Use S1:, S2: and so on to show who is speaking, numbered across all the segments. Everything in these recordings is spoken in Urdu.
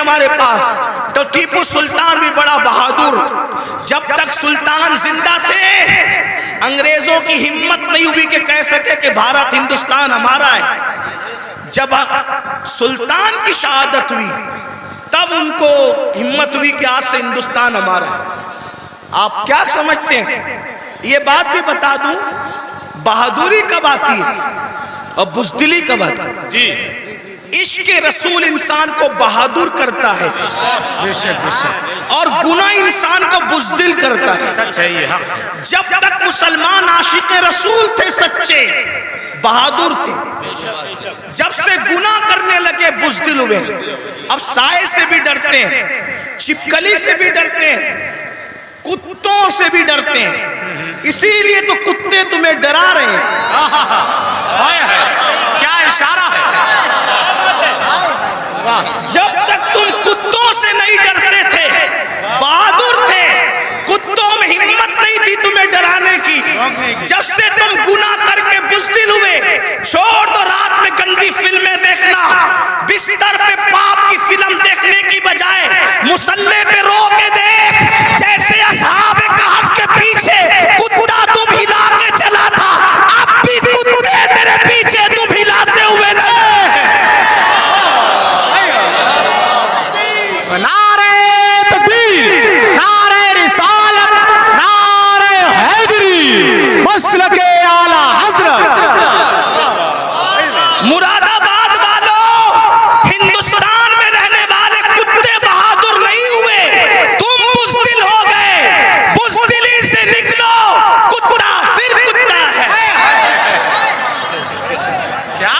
S1: ہمارے پاس. تو ٹیپو سلطان بھی بڑا بہادر. جب تک سلطان زندہ تھے انگریزوں کی ہمت نہیں ہوئی کہ کہہ سکے کہ بھارت ہندوستان ہمارا ہے. جب سلطان کی شہادت ہوئی تب ان کو ہمت ہوئی کہ آج سے ہندوستان ہمارا ہے. آپ کیا سمجھتے ہیں؟ یہ بات بھی بتا دوں، بہادری کب آتی ہے اور بزدلی کب آتی ہے؟
S2: جی
S1: عشق رسول انسان کو بہادر کرتا ہے اور گناہ انسان کو بزدل کرتا ہے.
S2: سچ ہے یہ.
S1: جب تک مسلمان عاشق رسول تھے سچے بہادر تھے، جب سے گناہ کرنے لگے بزدل ہوئے. اب سائے سے بھی ڈرتے ہیں، چھپکلی سے بھی ڈرتے ہیں، کتوں سے بھی ڈرتے ہیں. اسی لیے تو کتے تمہیں ڈرا رہے ہیں.
S2: کیا اشارہ ہے.
S1: جب تک تم کتوں سے نہیں ڈرتے تھے بہادر تھے، کتوں میں ہمت نہیں تھی تمہیں ڈرانے کی. جب سے تم گناہ کر کے بزدل ہوئے، چھوڑ دو رات میں گندی فلمیں دیکھنا، بستر پہ پاپ کی فلم دیکھنے کی بجائے مصلی پہ رو کے دیکھ. جیسے اصحاب کہف کے پیچھے کتا تم ہلا کے چلا تھا، اب بھی کتے تیرے پیچھے تم ہلاتے ہوئے
S2: نعرہ تکبیر، نعرہ رسالت، نعرہ حیدری، مسلک اعلیٰ حضرت.
S1: مراد آباد والوں، ہندوستان میں رہنے والے کتے بہادر نہیں ہوئے، تم بزدل ہو گئے. بزدلی سے نکلو، کتا پھر کتا ہے.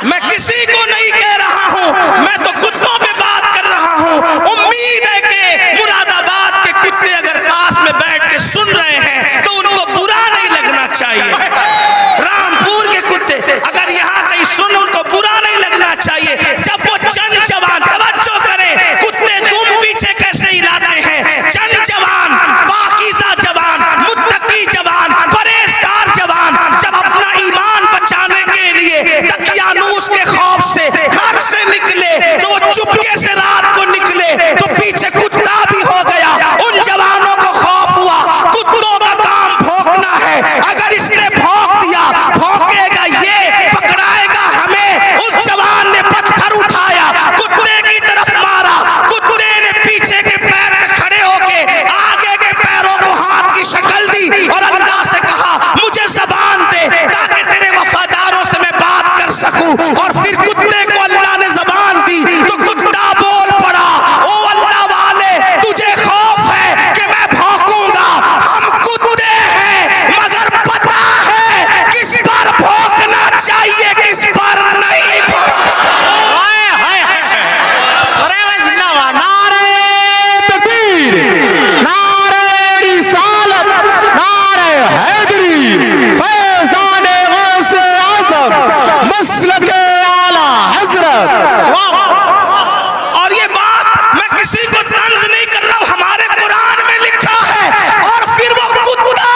S1: میں کسی کو نہیں کہہ رہا ہوں، میں تو کتوں پہ بات کر رہا ہوں. امید ہے کہ مراد آباد کے کتے اگر پاس میں بیٹھ کے سن رہے ہیں تو ان کو برا نہیں لگنا چاہیے. رامپور کے کتے اگر یہاں کہیں سن ان کو برا نہیں لگنا چاہیے. جب وہ چند جوان، توجہ کریں، کتے تم پیچھے کیسے ہلاتے ہیں. چند جوان، پاکیزہ جوان، متقی جوان، پرہیزگار جوان جب اپنا ایمان بچانے کے لیے دقیانوس کے خوف سے گھر سے نکلے تو وہ چپکے سے رات کو نکلے تو پیچھے کتا بھی ہو گیا. ان جوانوں کو خوف ہوا، کتوں کا کام بھونکنا ہے، اگر اس نے بھونک دیا بھونکے گا یہ، پکڑائے گا ہمیں. اس جوان نے پتھر اٹھایا، کتے کی طرف مارا. کتے نے پیچھے کے پیر پہ کھڑے ہو کے آگے کے پیروں کو ہاتھ کی شکل دی اور اللہ سے کہا مجھے زبان دے تاکہ تیرے وفاداروں سے میں بات کر سکوں. اور پھر کتے کو اللہ نے زبان دی تو کتا بول پڑا، او اللہ والے تجھے خوف ہے کہ میں بھونکوں گا. ہم کتے ہیں مگر پتا ہے کس پر بھونکنا چاہیے کس پر نہیں.
S2: نعرہ تکبیر، نعرہ رسالت، نعرہ حیدری، فیضان غوث اعظم، مسلک اعلیٰ حضرت.
S1: اور یہ بات میں کسی کو طنز نہیں کر رہا ہوں، ہمارے قرآن میں لکھا ہے. اور پھر وہ کتا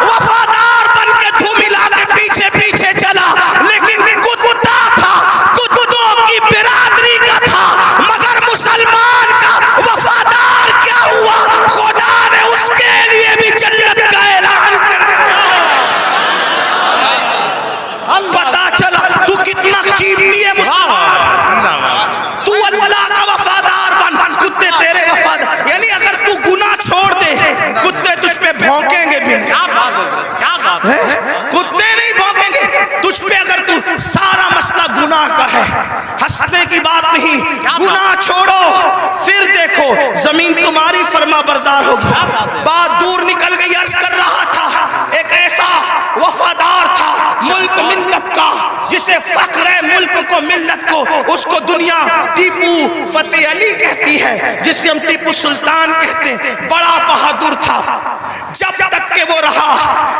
S1: وفادار بن کے دھوم ہلا کے پیچھے پیچھے چلا، لیکن کتا تھا، کتوں کی برادری کا تھا، مگر مسلمان کا وفادار کیا ہوا، خدا نے اس کے لیے بھی جنت کا اعلان کر پتا چلا تو کتنا قیمتی ہے مسلمان. تو اللہ کا وفادار بن، کتے تیرے وفادار. یعنی اگر تو گناہ چھوڑ دے کتے تجھ پہ بھونکیں گے بھی نہیں. کتے نہیں بھونکیں گے تجھ پہ اگر تو سارا مسئلہ گناہ کا ہے. ہنسنے کی بات نہیں، گناہ چھوڑو پھر دیکھو زمین تمہاری فرما بردار ہوگی. بات دور نکل گئی. عرض کر رہا تھا ایک ایسا وفادار تھا ملک ملت کا جسے فخر ہے ملک کو ملت کو، اس کو دنیا ٹیپو فتح علی کہتی ہے، جسے ہم ٹیپو سلطان کہتے ہیں. بڑا بہادر تھا. جب تک کہ وہ رہا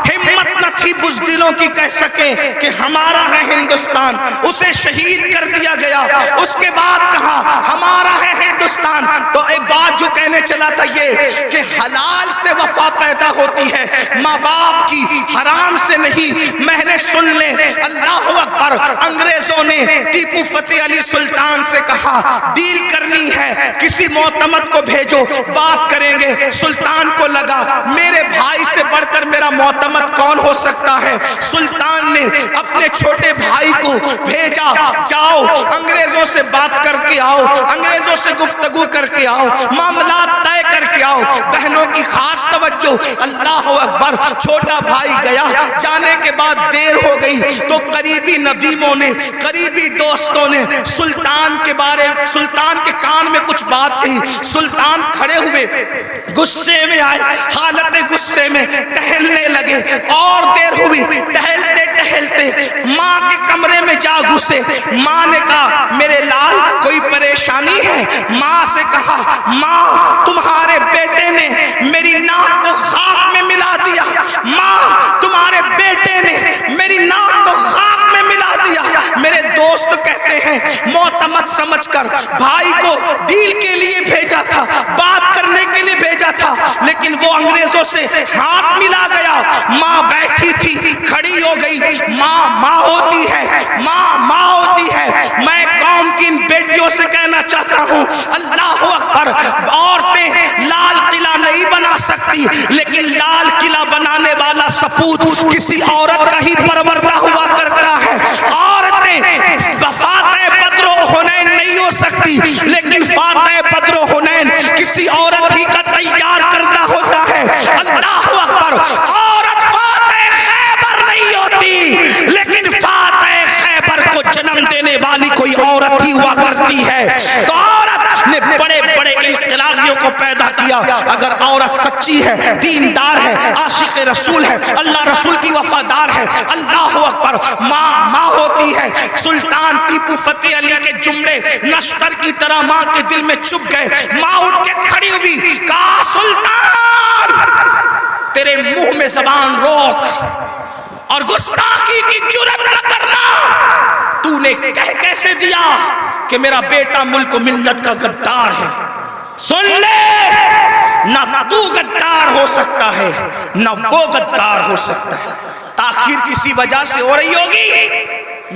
S1: ہمت نہ تھی بزدلوں کی کہہ سکے کہ ہمارا ہے ہندوستان. اسے شہید کر دیا گیا. اس کے بعد کہا ہمارا ہے ہندوستان. ہندوستان. تو ایک بات جو کہنے چلا تھا یہ کہ حلال سے وفا پیدا ہوتی ہے, ماں باپ کی, حرام سے نہیں. میں نے سن لے, اللہ اکبر. انگریزوں نے ٹیپو فتح علی سلطان سے کہا ڈیل کرنی ہے, کسی معتمد کو بھیجو, بات کریں گے. سلطان کو لگا میرے بھائی سے بڑھ کر میرا معتمد کون ہو سکتا ہے. سلطان نے اپنے چھوٹے بھائی کو بھیجا, جاؤ انگریزوں سے بات کر کے آؤ, انگریزوں سے گفتگو کر کے آؤ, معاملات طے کر کے آؤ. بہنوں کی خاص توجہ, اللہ اکبر. چھوٹا بھائی گیا, جانے کے بعد دیر ہو گئی تو قریبی ندیموں نے, قریبی دوستوں نے سلطان کے کان میں کچھ بات کہی. سلطان کھڑے ہوئے, غصے میں آئے, حالت غصے میں ٹہلنے لگے. اور دیر ہوئی, ٹہلتے ٹہلتے ماں کے کمرے میں جا گھسے. ماں نے کہا میرے لال کوئی پریشانی ہے. ماں سے کہا ماں تمہارے بیٹے نے میری ناک کو خاک میں ملا دیا. ماں تمہارے بیٹے نے میری ناک کو خاک میں ملا دیا. میرے دوست کہتے ہیں معتمد سمجھ کر بھائی کو ڈیل کے لیے بھیجا تھا, بات کرنے کے لیے بھیجا تھا, لیکن وہ انگریزوں سے ہاتھ ملا گیا. ماں بیٹھی تھی, کھڑی ہو گئی. ماں ہوتی ہے, ماں ہوتی ہے. میں قوم کی ان بیٹیوں سے کہنا چاہتا ہوں, اللہ اکبر. عورتیں لال قلعہ نہیں بنا سکتی, لیکن لال قلعہ بنانے والا سپوت کسی عورت کا ہی پروردہ ہوا کرتا ہے. عورتیں فاتح بدر و حنین نہیں ہو سکتی, لیکن فاتح بدر و حنین کسی عورت ہی کا تیار کردہ ہوتا ہے. اللہ اکبر. عورت فاتح خیبر نہیں ہوتی, لیکن فاتح خیبر کو جنم دینے والی کوئی عورت ہی ہوا کرتی ہے. تو عورت نے بڑے بڑے انقلابیوں کو پیدا کیا. اگر عورت سچی ہے, دیندار ہے, عاشق رسول ہے, اللہ رسول کی وفادار ہے, اللہ اکبر. ماں ہوتی ہے. سلطان ٹیپو فتح علی کے جملے نشتر کی طرح ماں کے دل میں چپ گئے. ماں اٹھ کے کھڑی ہوئی, کہا سلطان تیرے منہ میں زبان روک اور گستاخی کی جرات نہ کرنا. تو نے کہہ کیسے دیا کہ میرا بیٹا ملک و ملت کا غدار ہے. سن لے, نہ تو غدار ہو سکتا ہے نہ وہ غدار ہو سکتا ہے. تاخیر کسی وجہ سے ہو رہی ہوگی,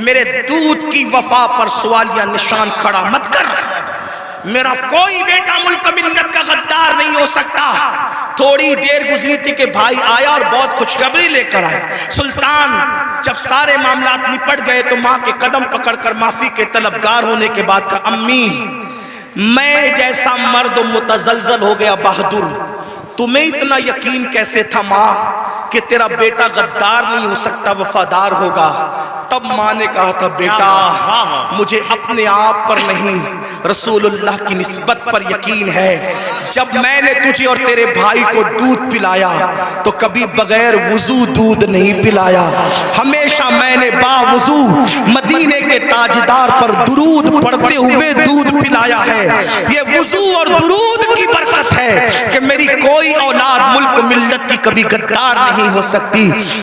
S1: میرے دودھ کی وفا پر سوالیہ نشان کھڑا مت کر. میرا کوئی بیٹا ملک ملت کا غدار نہیں ہو سکتا. تھوڑی دیر گزری تھی کہ بھائی آیا اور بہت خوشخبری لے کر آیا. سلطان جب سارے معاملات نپٹ گئے تو ماں کے قدم پکڑ کر معافی کے طلبگار ہونے کے بعد کہا امی میں جیسا مرد متزلزل ہو گیا بہادر, تمہیں اتنا یقین کیسے تھا ماں کہ تیرا بیٹا غدار نہیں ہو سکتا, وفادار ہوگا. تب ماں نے کہا تھا بیٹا مجھے اپنے آپ پر نہیں رسول اللہ کی نسبت پر یقین ہے. جب میں نے تجھے اور تیرے بھائی کو دودھ پلایا تو کبھی بغیر وضو دودھ نہیں پلایا. ہمیشہ میں نے باوضو مدینے کے تاجدار پر درود پڑھتے ہوئے دودھ پلایا ہے. یہ وضو اور درود کی برکت ہے کہ میری کوئی اولاد ملک ملت کی کبھی غدار نہیں ہو سکتی.